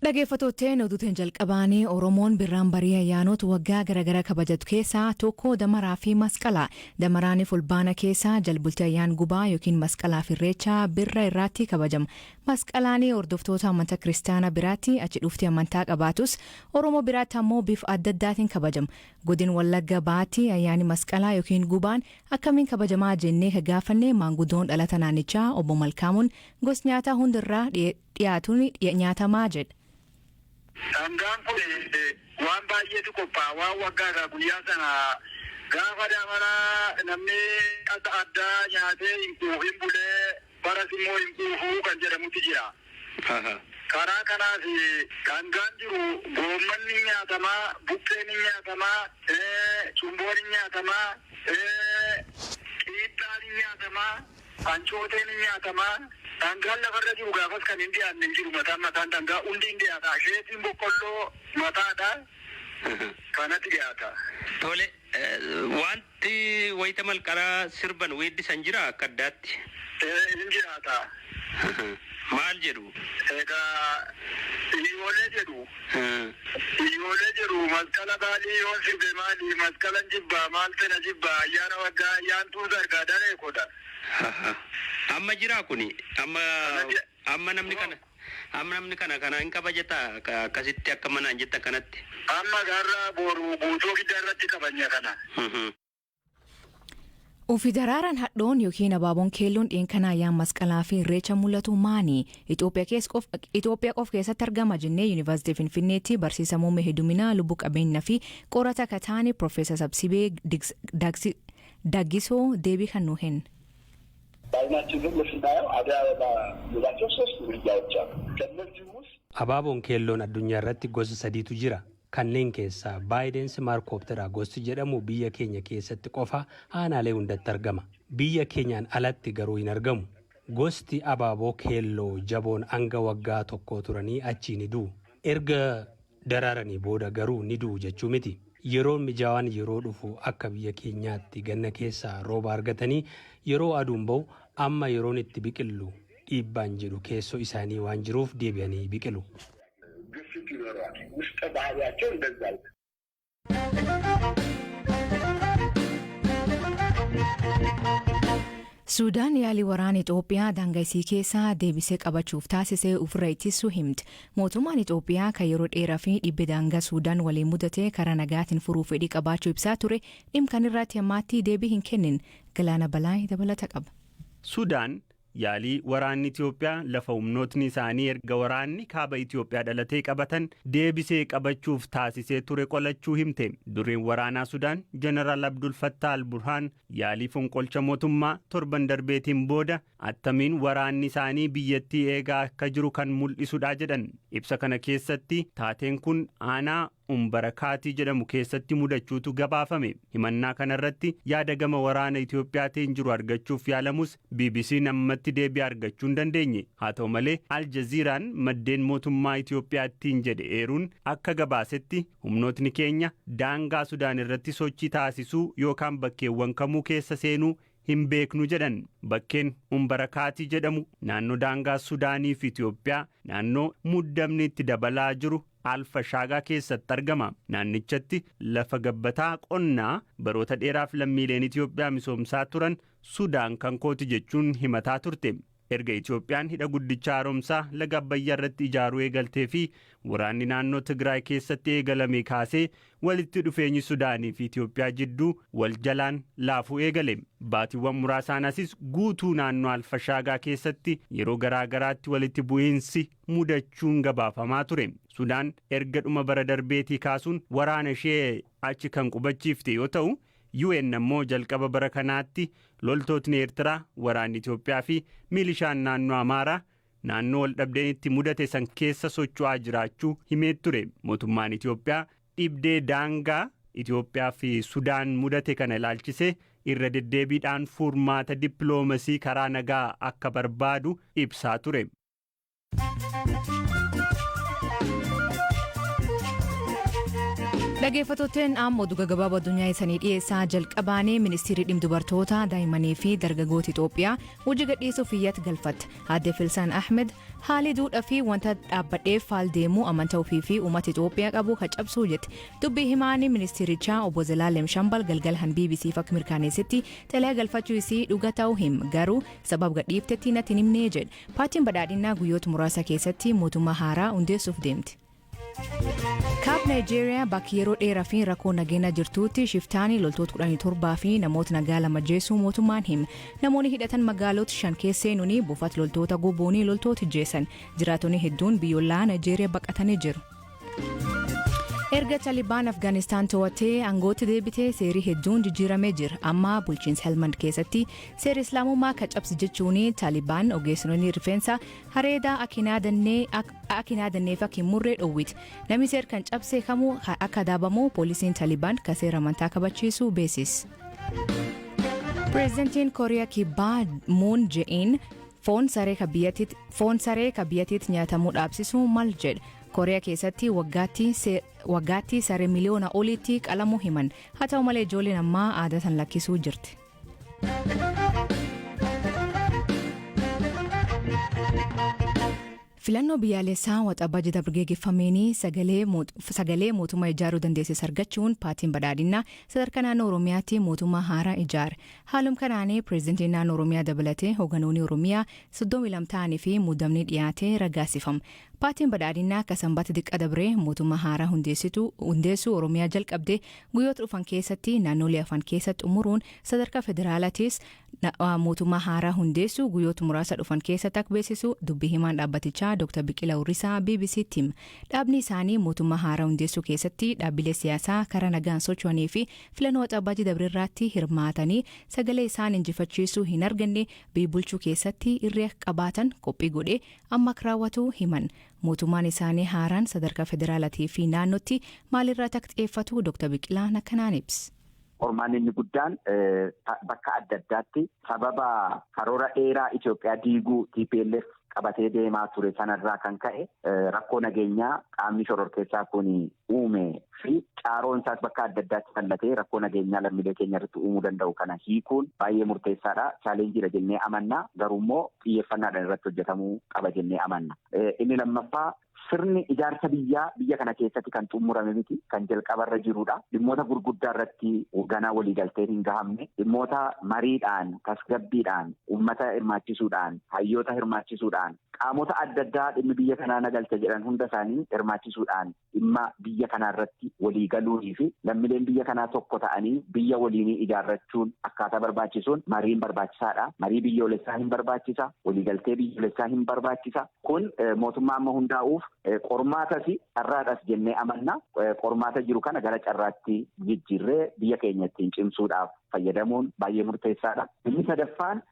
Dhaggeeffattootni oduutiin jalqabaanii Oromoon birraan barii ayyaanota waggaa garaagaraa kabajatu keessaa tokko damaraa fi masqalaa. Damaraan fulbaana keessaa jalbultii ayyaan gubaa yookiin masqalaa fi irreechaa birra irratti kabajama. Masqalaan hordoftoota amantaa kiristaanaa biraatti achi dhuftii amantaa qabaatus Oromoo biraatti ammoo bifa adda addaatiin kabajama. Godina Wallagga Baatti ayyaani masqalaa yookiin gubaan akkamiin kabajamaa jennee gaafanne maanguddoon dhalata naannichaa obbo Malkaamuun gosa nyaataa hundarraa dhiyaatuun nyaatamaa jedha. Sangaan kun waan baay'eetu qophaa'a. Waan waggaadhaa guyyaa sana gaafa damaraa namni adda addaa nyaatee hin bulee baras immoo hin quufuu kan jedhamutu jira. Karaa kanaaf sangaan jiru goommanni ni nyaatamaa, buqqeen ni nyaatamaa, cumboon ni nyaatamaa, qiixxaan ni nyaatamaa, hancooteen ni nyaatamaa. Sangaan lafarra jiru gaafas kan hin dhiyaanne hin jiru mataan sangaa hundi hin dhiyaata. Asheetiin boqqolloo mataadha. Kanatti dhiyaata. Tole wanti wayita malqaraa sirban weeddisan jira akka addaatti. Hin jiraata. Maal jedhu? Egaa iyyoolee jedhu. Iyyoolee jedhu masqala baalii yoo sirbe maali? Masqalan jibbaa maal fena jibbaa ayyaana waggaa ayyaantuu dargaa dareekodha. Amma jira kuni amma namni kana hin kabajata akkasitti akka manaan jetta kanatti. Amma garraa boru guutuu gidaarratti kabanya kana. Ufi daraaran hadhoon yookiin abaaboon keelloon dhiyeenkanaa ayyaan masqalaa fi irreecha mul'atu maani? Itoophiyaa qof keessatti argama jennee Yuunivarsiitii Finfinneetti barsiisa muummee heddumminaa lubbuu qabeenyaa fi qorata kataanii Profeesar Sabsibee Daggisoo deebii kan nu hin. Abaaboon keelloon addunyaa irratti gosa sadiitu jira. Kanneen keessaa baay'eensi maarkoopteraa gosti jedhamu biyya keenya keessatti qofa aanaalee hundatti argama. Biyya keenyaan alatti garuu hin argamu. Gosti abaaboo keelloo jaboon hanga waggaa tokko turanii achi ni du'u. Erga daraaranii booda garuu ni du'u jechuu miti. Yeroon mijaawaan yeroo dhufu akka biyya keenyaatti ganna keessaa rooba argatanii yeroo aduun ba'u amma yeroon itti biqilu dhiibbaan jedhu keessoo isaanii waan jiruuf deebi'anii biqilu. Suudaan yaalii waraana Itoophiyaa daangaa keessaa deebisee qabachuuf taasisee ofirra ittisuu himti. Mootummaan Itoophiyaa kan yeroo dheeraa fi dhibba daangaa Suudaan waliin mudate karaa nagaatiin furuuf fedhii qabaachuu ibsaa ture dhimkan irratti ammaatti deebii hin kennin. Galaana Balaay dabalata qaba. Suudaan yaalii waraanni Itoophiyaa lafa humnootni isaanii erga waraanni kaaba Itoophiyaa dhalatee qabatan deebisee qabachuuf taasisee ture qolachuu himte. Dureen waraanaa Sudaan Jeneraal Abdul Fattah al-Burhaan yaalii fonqolcha mootummaa torban darbeetiin booda attamiin waraanni isaanii biyyattii eegaa akka jiru kan mul'isudha jedhan. Ibsa kana keessatti taateen kun aanaa Umbarakaatii jedhamu keessatti mudachuutu gabaafame. Himannaa kanarratti yaada gama waraana Itoophiyaatiin jiru argachuuf yaalamus BBC'n ammatti deebii argachuu hin dandeenye. Haa ta'u malee Al Jazeeraan maddeen mootummaa Itoophiyaattiin jedhe eeruun akka gabaasetti humnootni keenya daangaa Sudaan irratti sochii taasisuu yookaan bakkeewwan kamuu keessa seenuu hin beeknu jedhan. Bakkeen Umbarakaatii jedhamu naannoo daangaa Sudaanii fi Itoophiyaa naannoo muddamni itti dabalaa jiru Alfa Shaagaa keessatti argama. Naannichatti lafa gabbataa qonnaa baroota dheeraaf lammiileen Itoophiyaa misoomsaa turan Sudaan kan kooti jechuun himataa turte. Erga Itoophiyaan hidha guddicha haaromsaa laga Abbayyaa irratti ijaaruu eegaltee fi waraanni naannoo Tigraay keessatti eegalame kaasee walitti dhufeenyi Sudaanii fi Itoophiyaa jidduu wal jalaan laafuu eegale. Baatiiwwan muraasaanis guutuu naannoo Alfa Shaagaa keessatti yeroo garaa garaatti walitti bu'iinsi mudachuun gabaafamaa ture. Sudaan erga dhuma bara darbeetii kaasuun waraana ishee achi kan qubachiifte yoo ta'u, UN ammoo jalqaba bara kanaatti loltootni Eertiraa, waraanni Itoophiyaa fi milishaan naannoo Amaaraa naannoo wal dhabdeen itti mudate san keessa socho'aa jiraachuu himee ture. Mootummaan Itoophiyaa dhibdee daangaa Itoophiyaa fi Sudaan mudate kana ilaalchisee irra deddeebiidhaan furmaata dippiloomasii karaa nagaa akka barbaadu ibsaa ture. Dhaggeeffattoonni amma oduu gabaabaa addunyaa isanii dhiyeessaa jalqabaanii ministeerri dhimma dubartoota daa'immanii fi dargaggoota Itoophiyaa hojii gadhiisuuf iyyata galfatte. Aadde Filsaan Ahmed haalli duudhaa fi wanta dhaabbadheef faal deemuu amantaa ofii fi uummata Itoophiyaa qabu cabsuu jette. Dubbii himaanii ministeerichaa obbo Zalaalem Shambal galgalaan BBC'f akka mirkaneessetti xalayaa galfachuu isii dhugaa ta'uu hima garuu sababa gadhiiftetti natti hin himne jedhe. Paartiin badhaadhinaa guyyoota muraasa keessatti mootummaa haaraa hundeessuuf deemti. Kaab Nigeeriyaa bakki yeroo dheeraa fi rakkoo nageenya jirtuutti shiftaanii loltoota 17 fi namoota nagaa lama jeessuu mootummaan hima. Namoonni hidhatan magaalota 5 keessa seenuun buufata loltoota gubuunii loltoota jeessan. Jiraatonni hedduun biyyoolaa Nigeeriyaa baqatanii jiru. Erga Taliban Afgaanistaan to'attee aangootti deebitee seerii hedduun jijjiiramee jira. Amma bulchiinsa Helmand keessatti seera islaamummaa cabse jechuun Taliban ogeessonni rifeensa hareedaa akinaadannee fi murree dhoowwiti. Namni seera kan cabse kamuu akka daabamu poolisiin Taliban kan seera amantaa kabachiisuu beeksise. Pireezidantiin Kooriyaa Kibbaa Moon Jae-in foon saree ka biyyattiitti nyaatamuu dhaabsisuu maal jedhe. Kooriyaa keessatti waggaatti saree miliyoona oliitti qalamuu himan. Haa ta'u malee ijoolleen ammaa aadaa san lakkisuu jirti. Filannoo biyyaalessaa waxabajjii darbe geggeeffameen sagalee mootummaa ijaaruu dandeesses argachuun paartiin badhaadhinaa sadarkaa naannoo Oromiyaatti mootummaa haaraa ijaare. Haaluma kanaan pireezidantiin naannoo Oromiyaa dabalatee hooggantoonni Oromiyaa 32 ta'anii fi muudamni dhiyaatee raggaasifama. Paartiin badhaadhinaa akka sanbata xiqqaa dabree mootummaa haaraa hundeessuu Oromiyaa jalqabde guyyoota dhufan keessatti naannolee afan keessatti xumuruun sadarkaa federaalaatiis mootummaa haaraa hundeessuu guyyoota muraasa dhufan keessatti akka beeksisu dubbii himaan dhaabbatichaa Dr. Biqilaa Urrisaa BBC'tti hima. Dhaabni isaanii mootummaa haaraa hundeessuu keessatti dhaabbilee siyaasaa karaa nagaan socho'anii fi filannoo waxabajjii dabre irratti hirmaatanii sagalee isaan injifachiisuu hin arganne biyya bulchuu keessatti irree qabaatan qophii godhee amma raawwatu himan. Mootummaan isaanii haaraan sadarkaa federaalaatii fi naannootti maalirratti akka xiyyeeffatu Dr. Biqilaan akkanaan ibsa. Qormaan inni guddaan bakka adda addaatti sababa karoora dheeraa Itoophiyaa diiguu TPLF qabatee deemaa ture sanarraa kan ka'e rakkoo nageenyaa qaamni shororkeessaa kun uume fi caaroon isaas bakka adda addaatti fallatee rakkoo nageenyaa lammiilee keenya irratti uumuu danda'u kana hiikuun baay'ee murteessaadha. Chaalenjiidha jennee amanna. Garuu immoo xiyyeeffannaadhaan irratti hojjetamuu qaba jennee amanna. Inni lammaffaa sirni ijaarsa biyya kana keessatti kan xumurame miti kan jalqabarra jirudha. Dhimmoota gurguddaa irratti ganaa waliigalteen hin gahamne dhimmoota mariidhaan tasgabbiidhaan uummata hirmaachisuudhaan hayyoota hirmaachisuudhaan qaamota adda addaa dhimmi biyya kanaa nagalcha jedhan hunda isaanii hirmaachisuudhaan dhimma biyya kanaa irratti waliigaluunii fi lammiileen biyya kanaa tokko ta'anii biyya waliinii ijaarrachuun akkaataa barbaachisuun mariin barbaachisaadha. Marii biyyoolessaa hin barbaachisa. Waliigaltee biyyoolessaa hin barbaachisa. Kun mootummaa amma hundaa'uuf qormaatas carraadhas jennee amanna. Qormaata jiru kana gara carraatti jijjiirree biyya keenya ittiin cimsuudhaaf fayyadamuun baay'ee murteessaadha. Inni sadaffaan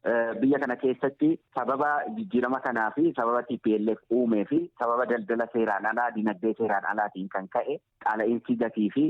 biyya kana keessatti sababa jijjiirama kanaa fi sababa TPLF uumee fi sababa daldala seeraan alaa dinagdee seeraan alaatiin kan ka'e qaala'insi gatii fi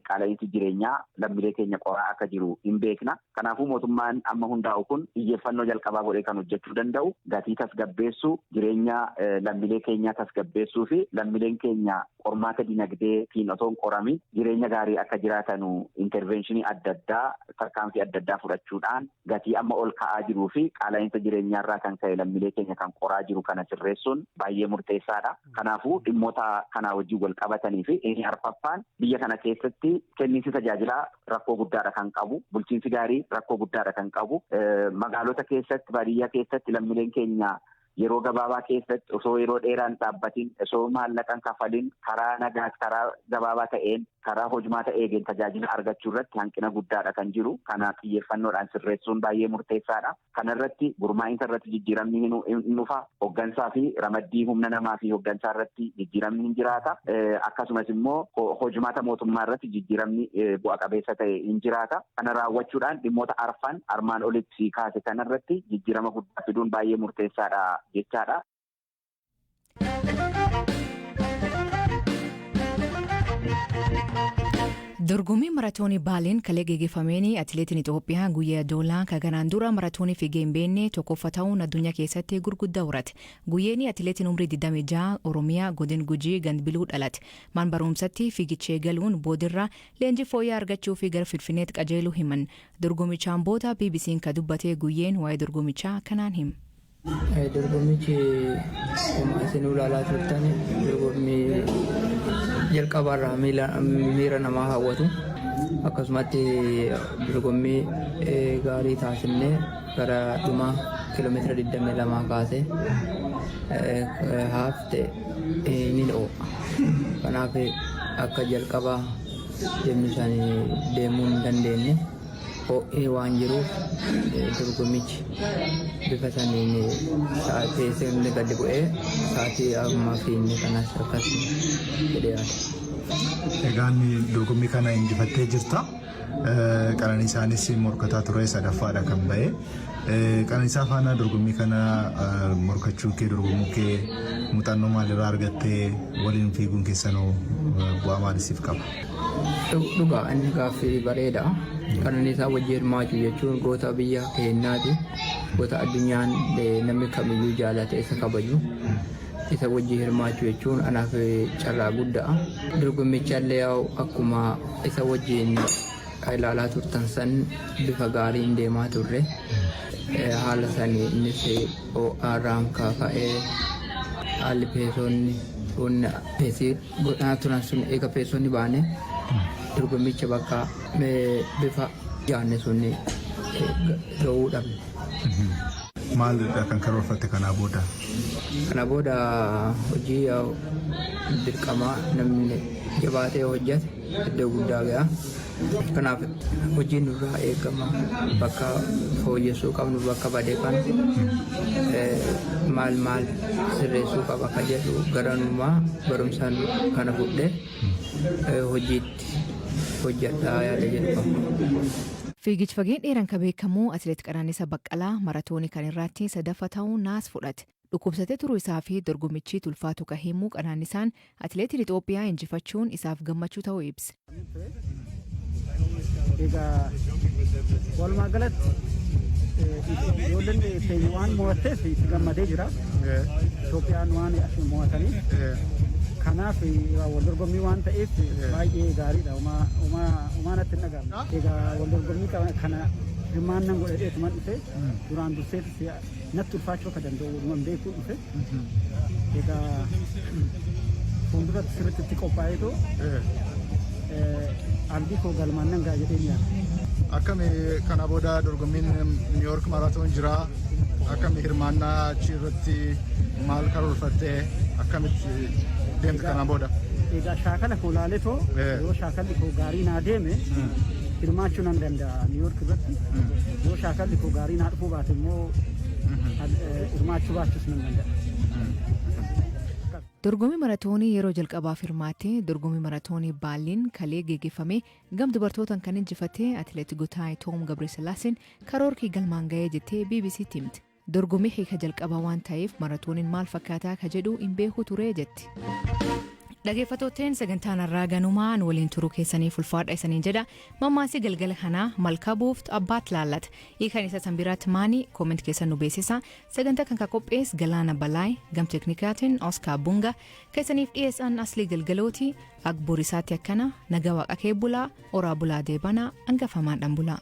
qaala'insi jireenyaa lammiilee keenya qoraa akka jiru hin beekna. Kanaafuu mootummaan amma hundaa'u kun xiyyeeffannoo jalqabaa godhee kan hojjechuu danda'u gatii tasgabbeessuu jireenya lammiilee keenyaa tasgabbeessuu fi lammiileen keenya qormaata dinagdeetiin otoo hin qoramin jireenya gaarii akka jiraatanu intervenshinii adda addaa tarkaanfii adda addaa fudhachuudhaan gatii amma ol ka'aa jiruu fi qaala'insa jireenyaarraa kan ka'e lammiilee keenya kan qoraa jiru kana sirreessuun baay'ee murteessaadha. Kanaafuu dhimmoota kanaa wajjin wal qabatanii fi inni arfaffaan biyya kana keessatti kenniinsi tajaajilaa rakkoo guddaadha kan qabu, bulchiinsi gaarii rakkoo guddaadha kan qabu, magaalota keessatti baadiyyaa keessatti lammiileen keenya yeroo gabaabaa keessatti osoo yeroo dheeraan dhaabbatiin osoo maallaqan kafalin karaa nagaas karaa gabaabaa ta'een karaa hojmaata eegeen tajaajila argachuu irratti hanqina guddaadha kan jiru. Kana xiyyeeffannoodhaan sirreessuun baay'ee murteessaadha. Kana irratti gurmaa'insa irratti jijjiiramni hin dhufa. Hoggansaa fi ramaddii humna namaa fi hoggansaa irratti jijjiiramni hin jiraata. Akkasumas immoo hojmaata mootummaa irratti jijjiiramni bu'a qabeessa ta'e hin jiraata. Kana raawwachuudhaan dhimmoota arfan armaan olitti kaase kana irratti jijjiirama guddaa fiduun baay'ee murteessaadha jechaadha. Dorgommii maratoonii Baaliin kalee geggeeffameen atileetiin Itoophiyaa Guyyee Doolaa kaganaan dura maratoonii fiigee hin beekne tokkoffaa ta'uun addunyaa keessatti gurguddaa horate. Guyyeen atileetiin umrii 26 Oromiyaa godina Gujii Gandbiluu dhalate. Man barumsatti fiigichee galuun boodirraa leenjii fooyya'aa argachuu fi gara Finfinneetti qajeeluu himan. Dorgommichaan booda BBC'n ka dubbate Guyyeen waa'ee dorgommichaa kanaan hima. Dorgommichi isin ulaalaa turtan dorgommii jalqabarraa miira namaa hawwatu akkasumatti dorgommii gaarii taasifnee gara dhuma kiiloomeetira 22 kaasee hafte ni oo'a. Kanaaf akka jalqabaa deemnisanii deemuu hin dandeenye ho'ee waan jiruuf dorgommichi bifa saniin sa'aatii seerni gadi bu'ee sa'aatii ammaa fiigne kanas akkas jedhee yaada. Egaan dorgommii kana injifattee jirta. Qananiisaanis morkataa ture sadaffaadha kan ba'e. Qananiisaa faana dorgommii kana morkachuu kee dorgomuu kee muuxannoo maalirraa argattee waliin fiiguun keessanoo bu'aa maalisiif qaba? Dhugaa inni gaaffii bareeda. Qananiisaa wajjin hirmaachuu jechuun goota biyya keenyaati. Goota addunyaan namni kamiyyuu jaalate isa kabaju. Isa wajjin hirmaachuu jechuun anaaf carraa guddaa. Dorgommichallee akkuma isa wajjin ilaalaa turtan san bifa gaariin deemaa turre. Haala sanii innis OR'aan kaafa'ee haalli peesoonni godhaa turan sun eega peesoonni baane dorgommicha bakka bifa jaanne sun ga'uu dhabne. Maalidha kan karoorfatte kanaa booda? Kana booda hojii dirqamaa namni jabaatee hojjate iddoo guddaa ga'a. Kanaaf hojiin nurraa eegama bakka fooyyessuu qabnu bakka badee kan maal sirreessuu qaba akka jedhu garanumaa barumsaan kana fudhee hojiitti hojjedhaa yaada jedhu qaba. Fiigichi fageen dheeraan ka beekamu atileet Qananiisaa Baqqalaa maratoonii kan irratti sadaffaa ta'uun naas fudhate. Dhukkubsatee turuu isaa fi dorgommichi tulfaatu ka himu Qananiisaan atileetiin Itoophiyaa injifachuun isaaf gammachuu ta'uu ibse. Egaa walumaa galatti ijoolleen keenya waan mo'atteef itti gammadee jira. Itoophiyaan waan asii mo'ataniif kanaaf wal dorgommii waan ta'eef baay'ee gaariidha. Umaa natti hin dhaga'amne. Egaa wal dorgommii kana hirmaannaan godhadheetuman dhufe duraan durseetti natti ulfaachuu akka danda'u waan beekuu dhufe. Egaa fuulduratti sirriitti qophaa'eetoo abdii koo galmaannan gaa jedheen yaada. Akkami kana booda dorgommiin New York Marathon jira. Akkami hirmaannaa achi irratti maal karoorfattee akkamitti deemte kana booda? Egaa shaakala koo laaletoo yoo shaakalli koo gaarii naa deeme hirmaachuu nan danda'a New York irratti. Yoo shaakalli koo gaarii naa dhufuu baate immoo hirmaachuu baachuus nan danda'a. Dorgommii maratoonii yeroo jalqabaaf hirmaattee dorgommii maratoonii Baaliin kalee geggeeffame gam dubartootaan kan injifatte atileet Gutaay Toom Gabresillaaseen karoorkii galmaan ga'ee jettee BBC'tti himte. Dorgommii hiika jalqabaa waan ta'eef maratooniin maal fakkaataa ka jedhu hin beeku ture jetti. Dhaggeeffattootteen sagantaan irraa ganumaan waliin turuu keessaniif ulfaadha isaniin jedha. Mammaasii galgala kanaa malkaa buuftu abbaat laallata. Hiikan isa san biraatti maanii kooment keessan nu beeksisa. Sagantaa kan qophees Galaana Balaay gam teknikaatiin Oskar Bunga keessaniif dhiyeessan aslii galgalooti agborisaatti akkana nagaa waaqa kee bulaa oraa bulaa deebanaa hangafamaan dhan bulaa.